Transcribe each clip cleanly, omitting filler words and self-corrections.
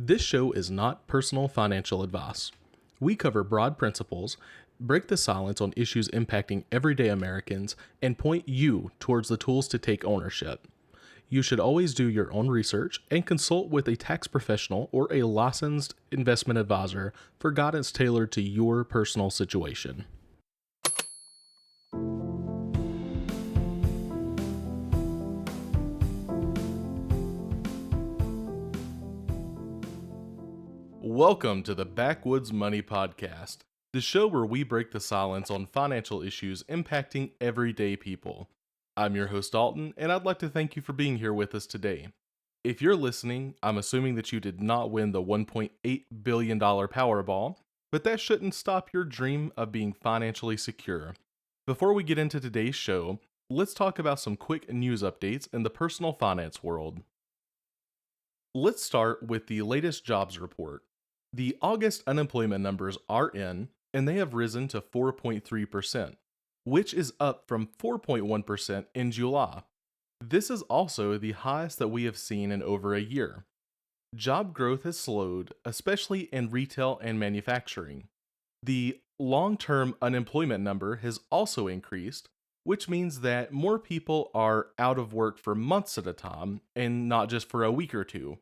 This show is not personal financial advice. We cover broad principles, break the silence on issues impacting everyday Americans, and point you towards the tools to take ownership. You should always do your own research and consult with a tax professional or a licensed investment advisor for guidance tailored to your personal situation. Welcome to the Backwoods Money podcast, the show where we break the silence on financial issues impacting everyday people. I'm your host Dalton, and I'd like to thank you for being here with us today. If you're listening, I'm assuming that you did not win the $1.8 billion Powerball, but that shouldn't stop your dream of being financially secure. Before we get into today's show, let's talk about some quick news updates in the personal finance world. Let's start with the latest jobs report. The August unemployment numbers are in, and they have risen to 4.3%, which is up from 4.1% in July. This is also the highest that we have seen in over a year. Job growth has slowed, especially in retail and manufacturing. The long-term unemployment number has also increased, which means that more people are out of work for months at a time and not just for a week or two.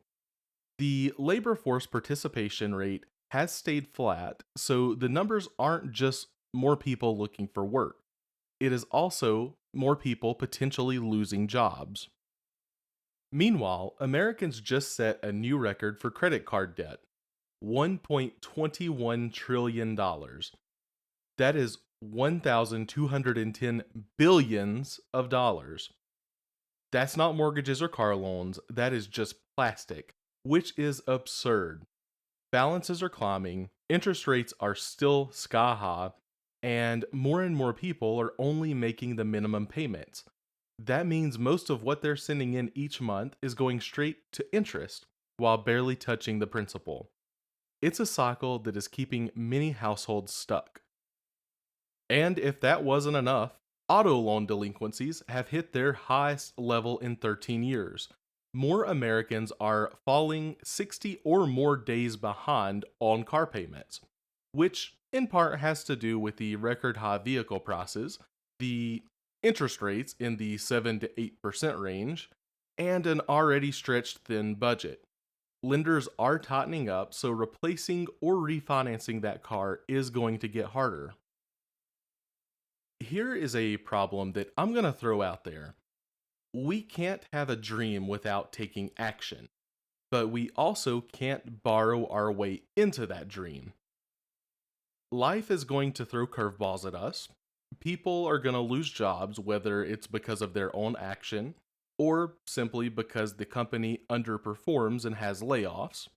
The labor force participation rate has stayed flat, so the numbers aren't just more people looking for work. It is also more people potentially losing jobs. Meanwhile, Americans just set a new record for credit card debt, $1.21 trillion. That is 1,210 billions of dollars. That's not mortgages or car loans, that is just plastic, which is absurd. Balances are climbing, interest rates are still sky high, and more people are only making the minimum payments. That means most of what they're sending in each month is going straight to interest, while barely touching the principal. It's a cycle that is keeping many households stuck. And if that wasn't enough, auto loan delinquencies have hit their highest level in 13 years. More Americans are falling 60 or more days behind on car payments, which in part has to do with the record high vehicle prices, the interest rates in the 7 to 8% range, and an already stretched thin budget. Lenders are tightening up, so replacing or refinancing that car is going to get harder. Here is a problem that I'm going to throw out there. We can't have a dream without taking action, but we also can't borrow our way into that dream. Life is going to throw curveballs at us. People are going to lose jobs, whether it's because of their own action or simply because the company underperforms and has layoffs.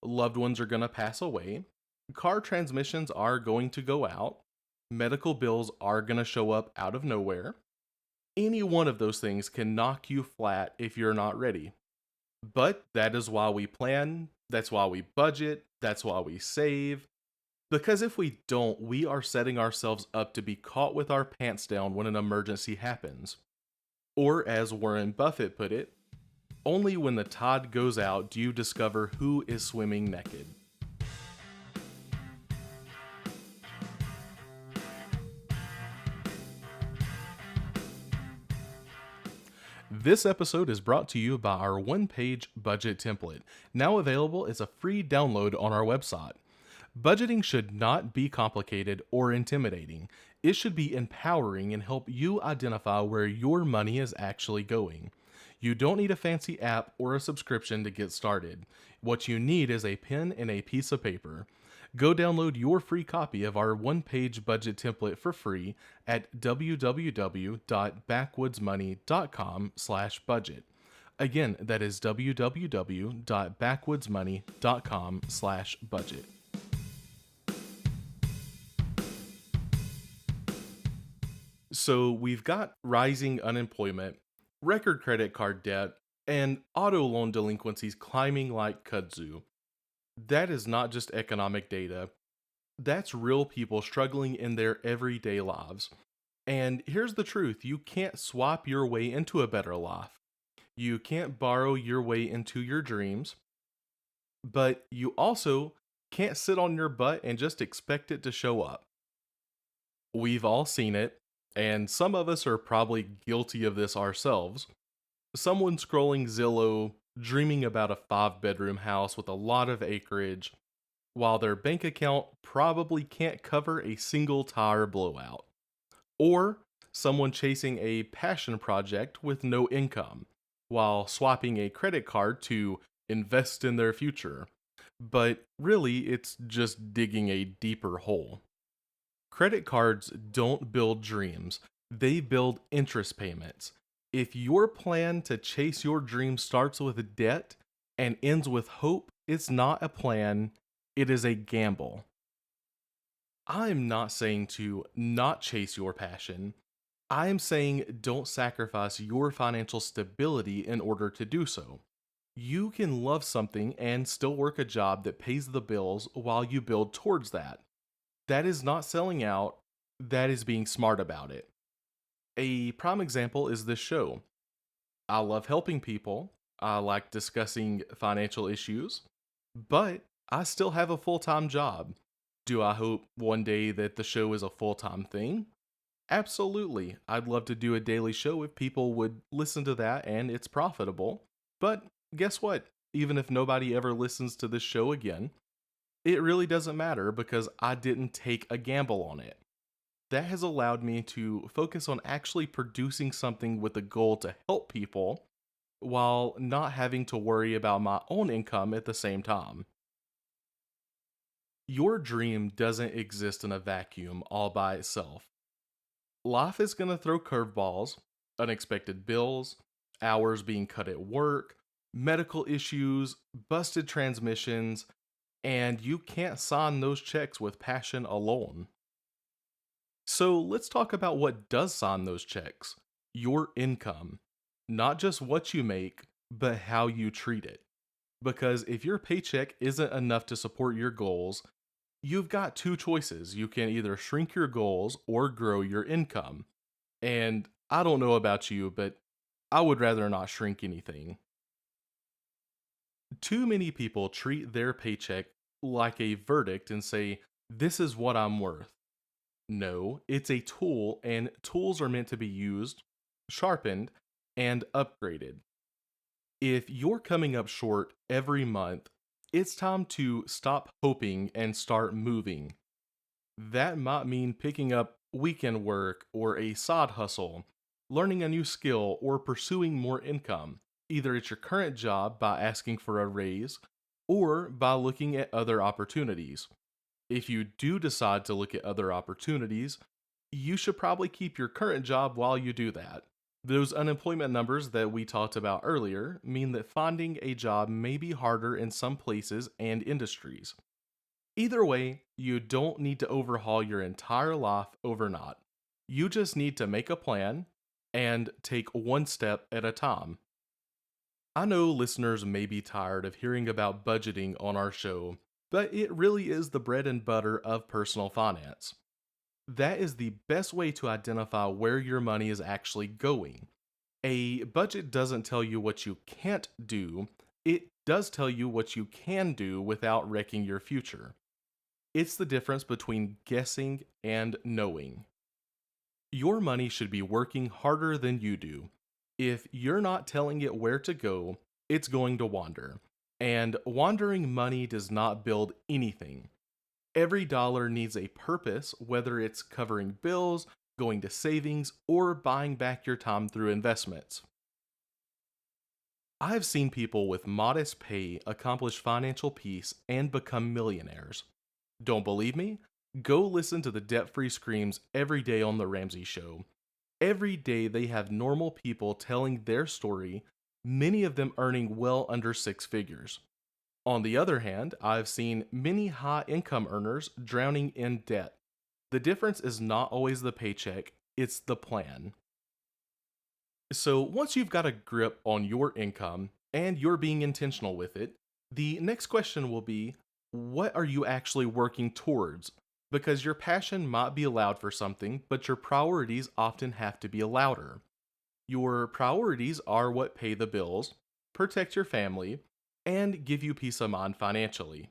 Loved ones are going to pass away. Car transmissions are going to go out. Medical bills are going to show up out of nowhere. Any one of those things can knock you flat if you're not ready. But that is why we plan, that's why we budget, that's why we save. Because if we don't, we are setting ourselves up to be caught with our pants down when an emergency happens. Or as Warren Buffett put it, only when the tide goes out do you discover who is swimming naked. This episode is brought to you by our one-page budget template, now available as a free download on our website. Budgeting should not be complicated or intimidating. It should be empowering and help you identify where your money is actually going. You don't need a fancy app or a subscription to get started. What you need is a pen and a piece of paper. Go download your free copy of our one-page budget template for free at www.backwoodsmoney.com/budget. Again, that is www.backwoodsmoney.com/budget. So we've got rising unemployment, record credit card debt, and auto loan delinquencies climbing like kudzu. That is not just economic data. That's real people struggling in their everyday lives. And here's the truth, you can't swap your way into a better life. You can't borrow your way into your dreams. but you also can't sit on your butt and just expect it to show up. We've all seen it, and some of us are probably guilty of this ourselves. Someone scrolling Zillow, dreaming about a 5 bedroom house with a lot of acreage, while their bank account probably can't cover a single tire blowout. Or someone chasing a passion project with no income, while swapping a credit card to invest in their future. But really, it's just digging a deeper hole. Credit cards don't build dreams, they build interest payments. If your plan to chase your dream starts with debt and ends with hope, it's not a plan, it is a gamble. I'm not saying to not chase your passion. I am saying don't sacrifice your financial stability in order to do so. You can love something and still work a job that pays the bills while you build towards that. That is not selling out, that is being smart about it. A prime example is this show. I love helping people, I like discussing financial issues, but I still have a full time job. Do I hope one day that the show is a full time thing? Absolutely. I'd love to do a daily show if people would listen to that and it's profitable. But guess what? Even if nobody ever listens to this show again, it really doesn't matter because I didn't take a gamble on it. That has allowed me to focus on actually producing something with the goal to help people while not having to worry about my own income at the same time. Your dream doesn't exist in a vacuum all by itself. Life is going to throw curveballs, unexpected bills, hours being cut at work, medical issues, busted transmissions, and you can't sign those checks with passion alone. So let's talk about what does sign those checks: your income. Not just what you make, but how you treat it. Because if your paycheck isn't enough to support your goals, you've got two choices. You can either shrink your goals or grow your income. And I don't know about you, but I would rather not shrink anything. Too many people treat their paycheck like a verdict and say, "This is what I'm worth." No, it's a tool, and tools are meant to be used, sharpened, and upgraded. If you're coming up short every month, it's time to stop hoping and start moving. That might mean picking up weekend work or a side hustle, learning a new skill, or pursuing more income, either at your current job by asking for a raise or by looking at other opportunities. If you do decide to look at other opportunities, you should probably keep your current job while you do that. Those unemployment numbers that we talked about earlier mean that finding a job may be harder in some places and industries. Either way, you don't need to overhaul your entire life overnight. You just need to make a plan and take one step at a time. I know listeners may be tired of hearing about budgeting on our show, but it really is the bread and butter of personal finance. That is the best way to identify where your money is actually going. A budget doesn't tell you what you can't do, it does tell you what you can do without wrecking your future. It's the difference between guessing and knowing. Your money should be working harder than you do. If you're not telling it where to go, it's going to wander. And wandering money does not build anything. Every dollar needs a purpose, whether it's covering bills, going to savings, or buying back your time through investments. I've seen people with modest pay accomplish financial peace and become millionaires. Don't believe me? Go listen to the Debt Free Screams every day on The Ramsey Show. Every day they have normal people telling their story, many of them earning well under six figures. On the other hand, I've seen many high income earners drowning in debt. The difference is not always the paycheck, it's the plan. So once you've got a grip on your income and you're being intentional with it, the next question will be, what are you actually working towards? Because your passion might be loud for something, but your priorities often have to be louder. Your priorities are what pay the bills, protect your family, and give you peace of mind financially.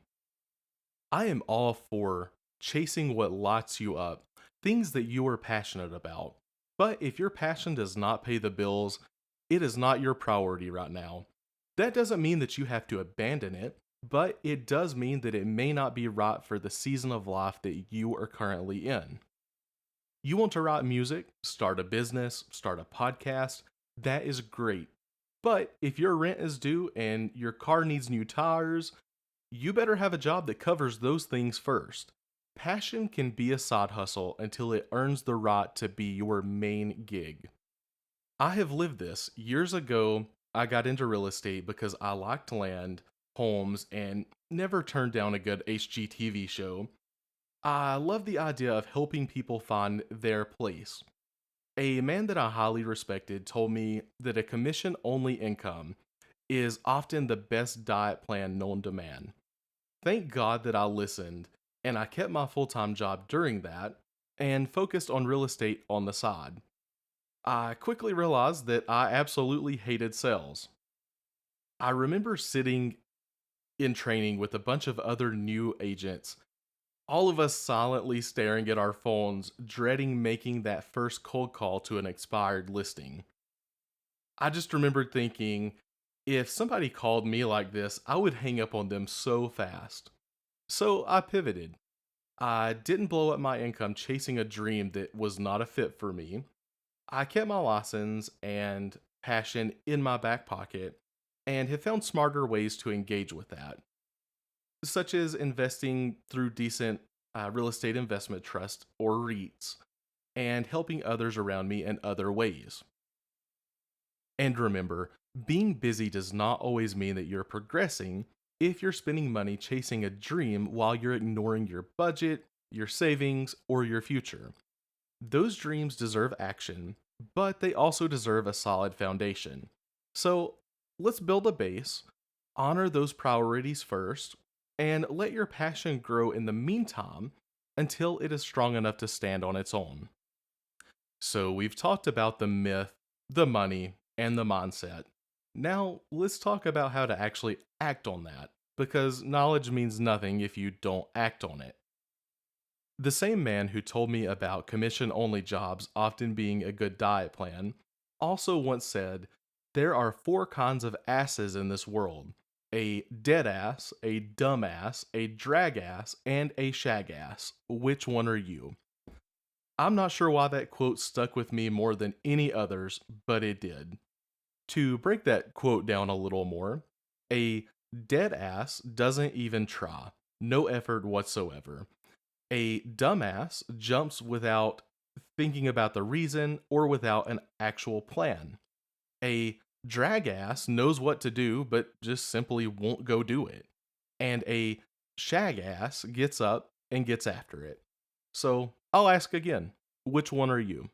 I am all for chasing what lights you up, things that you are passionate about. But if your passion does not pay the bills, it is not your priority right now. That doesn't mean that you have to abandon it, but it does mean that it may not be right for the season of life that you are currently in. You want to write music, start a business, start a podcast, that is great. But if your rent is due and your car needs new tires, you better have a job that covers those things first. Passion can be a side hustle until it earns the right to be your main gig. I have lived this. Years ago, I got into real estate because I liked land, homes, and never turned down a good HGTV show. I love the idea of helping people find their place. A man that I highly respected told me that a commission only income is often the best diet plan known to man. Thank God that I listened and I kept my full time job during that and focused on real estate on the side. I quickly realized that I absolutely hated sales. I remember sitting in training with a bunch of other new agents, all of us silently staring at our phones, dreading making that first cold call to an expired listing. I just remembered thinking, if somebody called me like this, I would hang up on them so fast. So I pivoted. I didn't blow up my income chasing a dream that was not a fit for me. I kept my license and passion in my back pocket and have found smarter ways to engage with that, such as investing through decent real estate investment trust or REITs and helping others around me in other ways. And remember, being busy does not always mean that you're progressing if you're spending money chasing a dream while you're ignoring your budget, your savings, or your future. Those dreams deserve action, but they also deserve a solid foundation. So let's build a base, honor those priorities first, and let your passion grow in the meantime until it is strong enough to stand on its own. So we've talked about the myth, the money, and the mindset. Now let's talk about how to actually act on that, because knowledge means nothing if you don't act on it. The same man who told me about commission only jobs often being a good diet plan also once said, there are four kinds of asses in this world: a dead ass, a dumb ass, a drag ass, and a shag ass. Which one are you? I'm not sure why that quote stuck with me more than any others, but it did. To break that quote down a little more, a dead ass doesn't even try, no effort whatsoever. A dumbass jumps without thinking about the reason or without an actual plan. A drag ass knows what to do, but just simply won't go do it. And a shag ass gets up and gets after it. So I'll ask again, which one are you?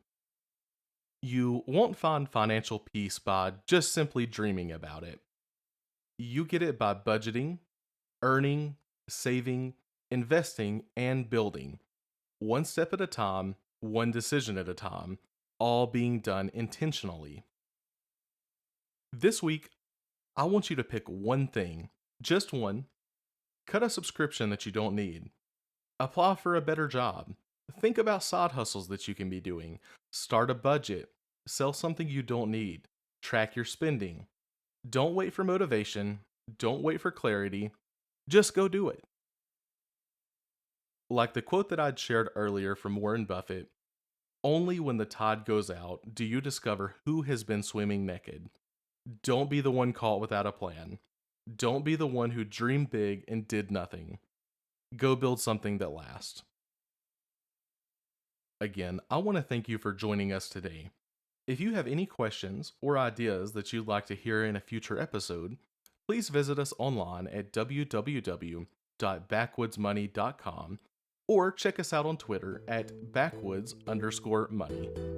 You won't find financial peace by just simply dreaming about it. You get it by budgeting, earning, saving, investing, and building. One step at a time, one decision at a time, all being done intentionally. This week, I want you to pick one thing, just one. Cut a subscription that you don't need. Apply for a better job. Think about side hustles that you can be doing. Start a budget. Sell something you don't need. Track your spending. Don't wait for motivation. Don't wait for clarity. Just go do it. Like the quote that I'd shared earlier from Warren Buffett, only when the tide goes out do you discover who has been swimming naked. Don't be the one caught without a plan. Don't be the one who dreamed big and did nothing. Go build something that lasts. Again, I want to thank you for joining us today. If you have any questions or ideas that you'd like to hear in a future episode, please visit us online at www.backwoodsmoney.com or check us out on Twitter at backwoods_money.